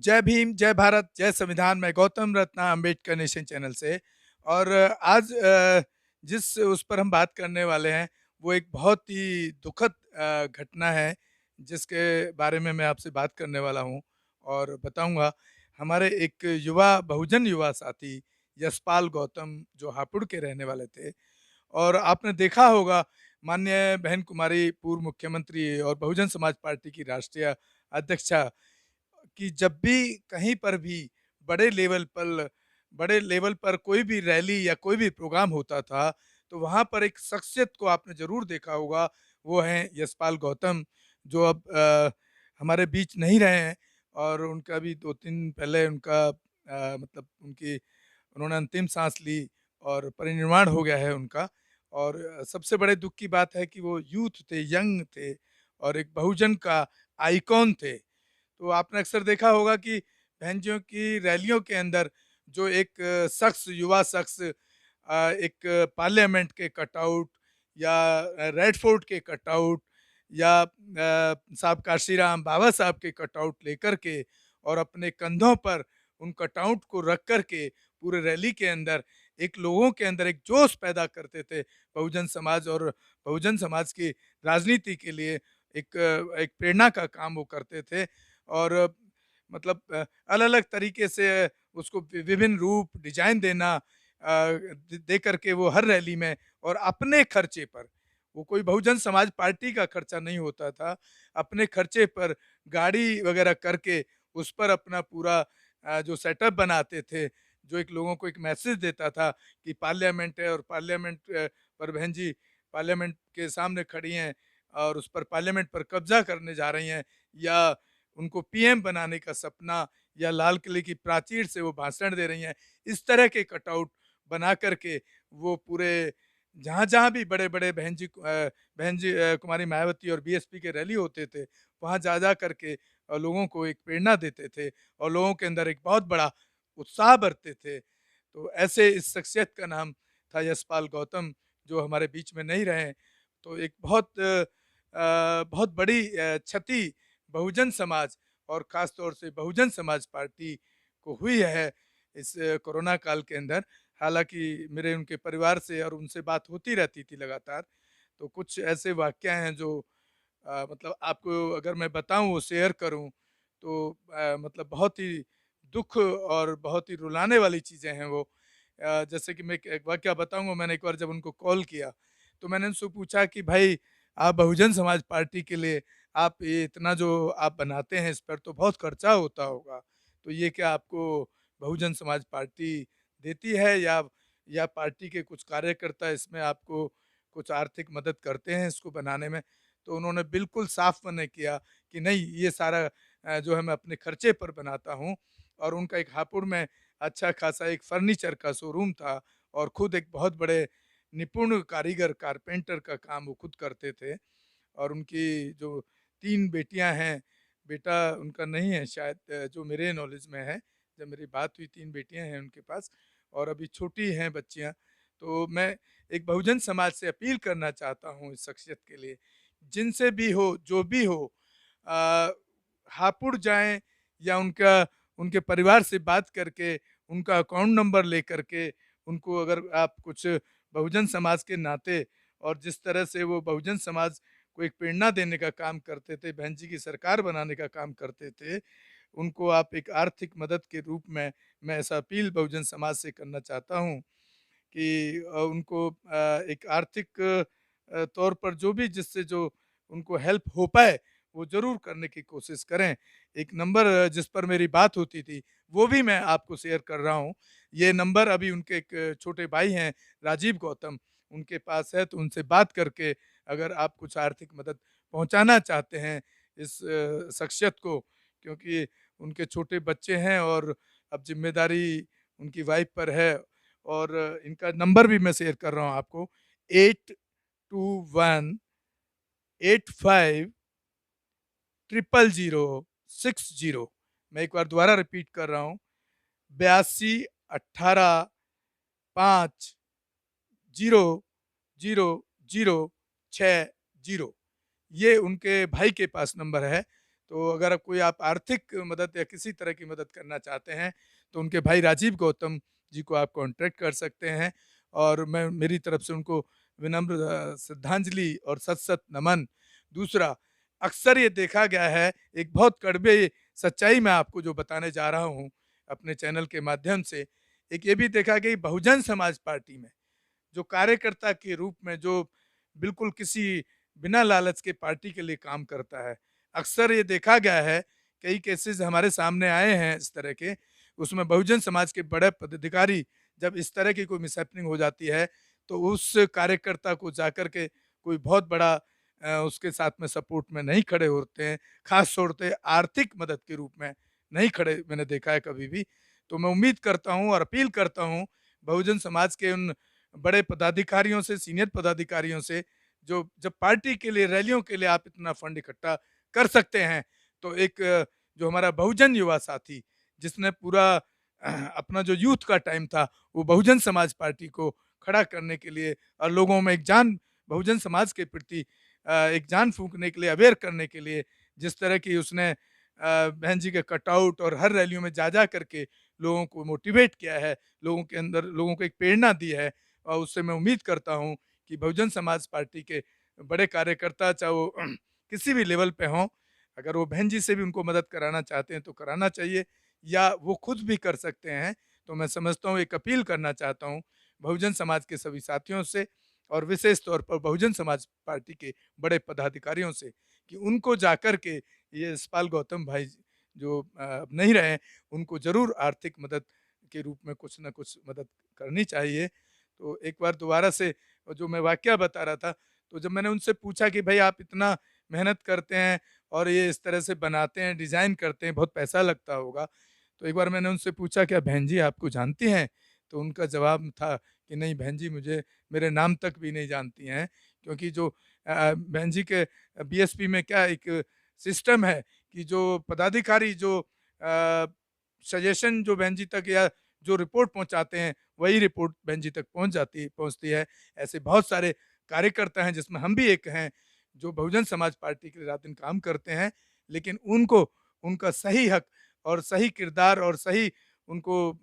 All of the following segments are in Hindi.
जय भीम, जय भारत, जय संविधान। मैं गौतम रत्ना अम्बेडकर नेशन चैनल से। और आज जिस उस पर हम बात करने वाले हैं, वो एक बहुत ही दुखद घटना है, जिसके बारे में मैं आपसे बात करने वाला हूँ और बताऊँगा। हमारे एक बहुजन युवा साथी यशपाल गौतम, जो हापुड़ के रहने वाले थे, और आपने देखा होगा माननीय बहन कुमारी पूर्व मुख्यमंत्री और बहुजन समाज पार्टी की राष्ट्रीय अध्यक्षा, कि जब भी कहीं पर भी बड़े लेवल पर बड़े लेवल पर कोई भी रैली या कोई भी प्रोग्राम होता था, तो वहाँ पर एक शख्सियत को आपने ज़रूर देखा होगा। वो हैं यशपाल गौतम, जो अब हमारे बीच नहीं रहे हैं। और उनका भी 2-3 दिन पहले उनका मतलब उनकी उन्होंने अंतिम सांस ली और परिनिर्वाण हो गया है उनका। और सबसे बड़े दुख की बात है कि वो यूथ थे, यंग थे और एक बहुजन का आइकॉन थे। तो आपने अक्सर देखा होगा कि बहनजियों की रैलियों के अंदर जो एक शख्स, युवा शख्स, एक पार्लियामेंट के कटआउट या रेड फोर्ट के कटआउट या साहब काशीराम बाबा साहब के कटआउट लेकर के और अपने कंधों पर उन कटआउट को रख कर के पूरे रैली के अंदर एक लोगों के अंदर एक जोश पैदा करते थे बहुजन समाज और बहुजन समाज की राजनीति के लिए। एक प्रेरणा का काम वो करते थे। और मतलब अलग-अलग तरीके से उसको विभिन्न रूप, डिज़ाइन देना, दे करके वो हर रैली में और अपने खर्चे पर, वो कोई बहुजन समाज पार्टी का खर्चा नहीं होता था, अपने खर्चे पर गाड़ी वगैरह करके उस पर अपना पूरा जो सेटअप बनाते थे, जो एक लोगों को एक मैसेज देता था कि पार्लियामेंट है और पार्लियामेंट पर बहन जी पार्लियामेंट के सामने खड़ी हैं और उस पर पार्लियामेंट पर कब्ज़ा करने जा रही हैं, या उनको पीएम बनाने का सपना, या लाल किले की प्राचीर से वो भाषण दे रही हैं। इस तरह के कटआउट बना कर के वो पूरे जहाँ-जहाँ भी बड़े-बड़े बहन जी कुमारी मायावती और बीएसपी के रैली होते थे, वहाँ जा-जा कर के लोगों को एक प्रेरणा देते थे और लोगों के अंदर एक बहुत बड़ा उत्साह भरते थे। तो ऐसे इस शख्सियत का नाम था यशपाल गौतम, जो हमारे बीच में नहीं रहे। तो एक बहुत बड़ी क्षति बहुजन समाज और ख़ास तौर से बहुजन समाज पार्टी को हुई है इस कोरोना काल के अंदर। हालाँकि मेरे उनके परिवार से और उनसे बात होती रहती थी लगातार। तो कुछ ऐसे वाक़या हैं जो मतलब आपको अगर मैं बताऊँ, वो शेयर करूँ, तो मतलब बहुत ही दुःख और बहुत ही रुलाने वाली चीज़ें हैं वो। जैसे कि मैं एक वाक़या बताऊँगा। मैंने एक बार जब उनको कॉल किया, तो मैंने उनसे पूछा कि भाई, आप बहुजन समाज पार्टी के लिए आप ये इतना जो आप बनाते हैं, इस पर तो बहुत खर्चा होता होगा। तो ये क्या आपको बहुजन समाज पार्टी देती है, या पार्टी के कुछ कार्यकर्ता इसमें आपको कुछ आर्थिक मदद करते हैं इसको बनाने में? तो उन्होंने बिल्कुल साफ मना किया कि नहीं, ये सारा जो है मैं अपने खर्चे पर बनाता हूँ। और उनका एक हापुड़ में अच्छा खासा एक फर्नीचर का शोरूम था और खुद एक बहुत बड़े निपुण कारीगर, कारपेंटर का काम वो खुद करते थे। और उनकी जो 3 बेटियाँ हैं, बेटा उनका नहीं है शायद, जो मेरे नॉलेज में है। जब मेरी बात हुई, 3 बेटियाँ हैं उनके पास और अभी छोटी हैं बच्चियाँ। तो मैं एक बहुजन समाज से अपील करना चाहता हूँ इस शख्सियत के लिए, जिनसे भी हो, जो भी हो, अ, हापुड़ जाएँ या उनके परिवार से बात करके, उनका अकाउंट नंबर लेकर के, उनको अगर आप कुछ बहुजन समाज के नाते और जिस तरह से वो बहुजन समाज को एक प्रेरणा देने का काम करते थे, बहन जी की सरकार बनाने का काम करते थे, उनको आप एक आर्थिक मदद के रूप में, मैं ऐसा अपील बहुजन समाज से करना चाहता हूँ कि उनको एक आर्थिक तौर पर जो भी, जिससे जो उनको हेल्प हो पाए, वो ज़रूर करने की कोशिश करें। एक नंबर जिस पर मेरी बात होती थी, वो भी मैं आपको शेयर कर रहा हूँ। ये नंबर अभी उनके एक छोटे भाई हैं, राजीव गौतम, उनके पास है, तो उनसे बात करके अगर आप कुछ आर्थिक मदद पहुँचाना चाहते हैं इस शख्सियत को, क्योंकि उनके छोटे बच्चे हैं और अब ज़िम्मेदारी उनकी वाइफ़ पर है। और इनका नंबर भी मैं शेयर कर रहा हूँ आपको, 821850 00060। मैं एक बार दोबारा रिपीट कर रहा हूँ, 821850 00060। ये उनके भाई के पास नंबर है। तो अगर कोई आप आर्थिक मदद या किसी तरह की मदद करना चाहते हैं, तो उनके भाई राजीव गौतम जी को आप कॉन्टैक्ट कर सकते हैं और मैं मेरी तरफ से उनको विनम्र श्रद्धांजलि और सत-सत नमन। दूसरा, अक्सर ये देखा गया है, एक बहुत कड़वी सच्चाई मैं आपको जो बताने जा रहा हूँ अपने चैनल के माध्यम से, एक ये भी देखा गया कि बहुजन समाज पार्टी में जो कार्यकर्ता के रूप में जो बिल्कुल किसी बिना लालच के पार्टी के लिए काम करता है। अक्सर ये देखा गया है, कई केसेज़ हमारे सामने आए हैं इस तरह के, उसमें बहुजन समाज के बड़े पदाधिकारी जब इस तरह की कोई मिसहैपनिंग हो जाती है, तो उस कार्यकर्ता को जाकर के कोई बहुत बड़ा उसके साथ में सपोर्ट में नहीं खड़े होते हैं, ख़ास तौर पे आर्थिक मदद के रूप में नहीं खड़े मैंने देखा है कभी भी। तो मैं उम्मीद करता हूँ और अपील करता हूँ बहुजन समाज के उन बड़े पदाधिकारियों से, सीनियर पदाधिकारियों से, जो जब पार्टी के लिए, रैलियों के लिए आप इतना फंड इकट्ठा कर सकते हैं, तो एक जो हमारा बहुजन युवा साथी, जिसने पूरा अपना जो यूथ का टाइम था, वो बहुजन समाज पार्टी को खड़ा करने के लिए और लोगों में एक जान बहुजन समाज के प्रति एक जान फूँकने के लिए, अवेयर करने के लिए, जिस तरह की उसने बहन जी के कटआउट और हर रैलियों में जा-जा करके लोगों को मोटिवेट किया है, लोगों के अंदर लोगों को एक प्रेरणा दी है और उससे मैं उम्मीद करता हूँ कि बहुजन समाज पार्टी के बड़े कार्यकर्ता, चाहे वो किसी भी लेवल पे हों, अगर वो बहन जी से भी उनको मदद कराना चाहते हैं, तो कराना चाहिए या वो खुद भी कर सकते हैं। तो मैं समझता हूँ, एक अपील करना चाहता हूँ बहुजन समाज के सभी साथियों से और विशेष तौर पर बहुजन समाज पार्टी के बड़े पदाधिकारियों से कि उनको जाकर के ये यशपाल गौतम भाई जो अब नहीं रहे, उनको ज़रूर आर्थिक मदद के रूप में कुछ न कुछ मदद करनी चाहिए। तो एक बार दोबारा से जो मैं वाकया बता रहा था, तो जब मैंने उनसे पूछा कि भाई आप इतना मेहनत करते हैं और ये इस तरह से बनाते हैं, डिज़ाइन करते हैं, बहुत पैसा लगता होगा। तो एक बार मैंने उनसे पूछा, क्या बहन जी आपको जानती हैं? तो उनका जवाब था कि नहीं बहन जी, मुझे मेरे नाम तक भी नहीं जानती हैं, क्योंकि जो बहन जी के बीएसपी में क्या एक सिस्टम है कि जो पदाधिकारी जो सजेशन जो बहन जी तक या जो रिपोर्ट पहुँचाते हैं, वही रिपोर्ट बहन जी तक पहुँचती है। ऐसे बहुत सारे कार्यकर्ता हैं, जिसमें हम भी एक हैं, जो बहुजन समाज पार्टी के लिए रात-दिन काम करते हैं, लेकिन उनको उनका सही हक और सही किरदार और सही उनको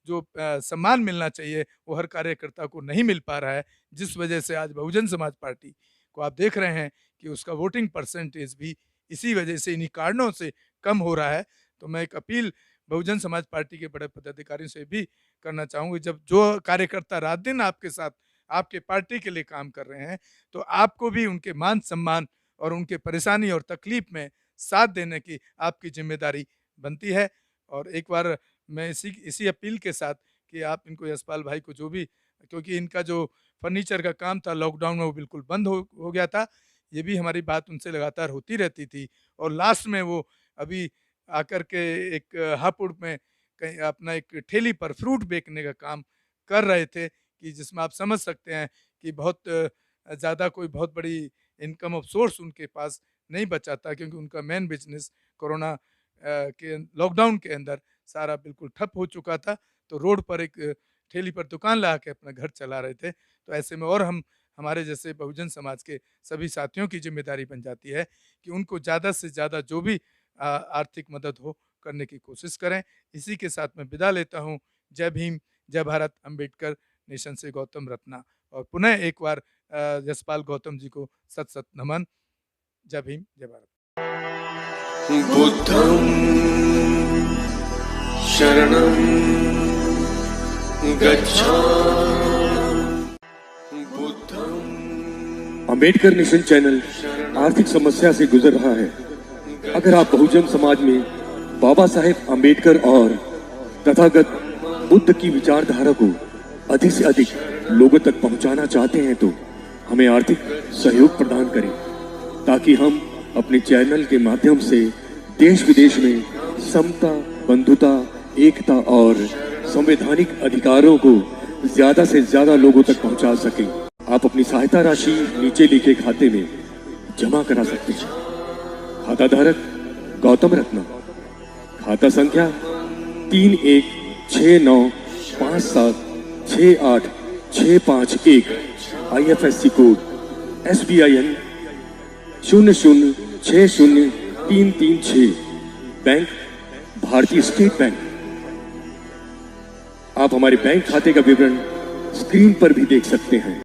जो सम्मान मिलना चाहिए, वो हर कार्यकर्ता को नहीं मिल पा रहा है। जिस वजह से आज बहुजन समाज पार्टी को आप देख रहे हैं कि उसका वोटिंग परसेंटेज भी इसी वजह से, इन्हीं कारणों से कम हो रहा है। तो मैं एक अपील बहुजन समाज पार्टी के बड़े पदाधिकारियों से भी करना चाहूँगा, जब जो कार्यकर्ता रात-दिन आपके साथ, आपके पार्टी के लिए काम कर रहे हैं, तो आपको भी उनके मान-सम्मान और उनके परेशानी और तकलीफ में साथ देने की आपकी ज़िम्मेदारी बनती है। और एक बार मैं इसी अपील के साथ कि आप इनको, यशपाल भाई को, जो भी, क्योंकि इनका जो फर्नीचर का काम था लॉकडाउन में वो बिल्कुल बंद हो गया था। ये भी हमारी बात उनसे लगातार होती रहती थी और लास्ट में वो अभी आकर के एक हापुड़ में कहीं अपना एक ठेली पर फ्रूट बेचने का काम कर रहे थे, कि जिसमें आप समझ सकते हैं कि बहुत ज़्यादा कोई बहुत बड़ी इनकम ऑफ सोर्स उनके पास नहीं बचा था, क्योंकि उनका मेन बिज़नेस कोरोना के लॉकडाउन के अंदर सारा बिल्कुल ठप हो चुका था। तो रोड पर एक ठेली पर दुकान लगा के अपना घर चला रहे थे। तो ऐसे में और हमारे जैसे बहुजन समाज के सभी साथियों की ज़िम्मेदारी बन जाती है कि उनको ज़्यादा से ज़्यादा जो भी आर्थिक मदद हो, करने की कोशिश करें। इसी के साथ मैं विदा लेता हूँ। जय भीम, जय भारत, अम्बेडकर नेशन से गौतम रत्ना। और पुनः एक बार यशपाल गौतम जी को सत-सत नमन। जय भीम, जय भारत। बुद्धं शरणं गच्छामि। अम्बेडकर नेशन चैनल आर्थिक समस्या से गुजर रहा है। अगर आप बहुजन समाज में बाबा साहेब अम्बेडकर और तथागत बुद्ध की विचारधारा को अधिक से अधिक लोगों तक पहुंचाना चाहते हैं, तो हमें आर्थिक सहयोग प्रदान करें, ताकि हम अपने चैनल के माध्यम से देश विदेश में समता, बंधुता, एकता और संवैधानिक अधिकारों को ज्यादा से ज्यादा लोगों तक पहुंचा सकें। आप अपनी सहायता राशि नीचे लिखे खाते में जमा करा सकते हैं। खाता धारक गौतम रत्ना, खाता संख्या 316957686551, IFSC कोड SBIN 0060 336 बैंक भारतीय स्टेट बैंक। आप हमारे बैंक खाते का विवरण स्क्रीन पर भी देख सकते हैं।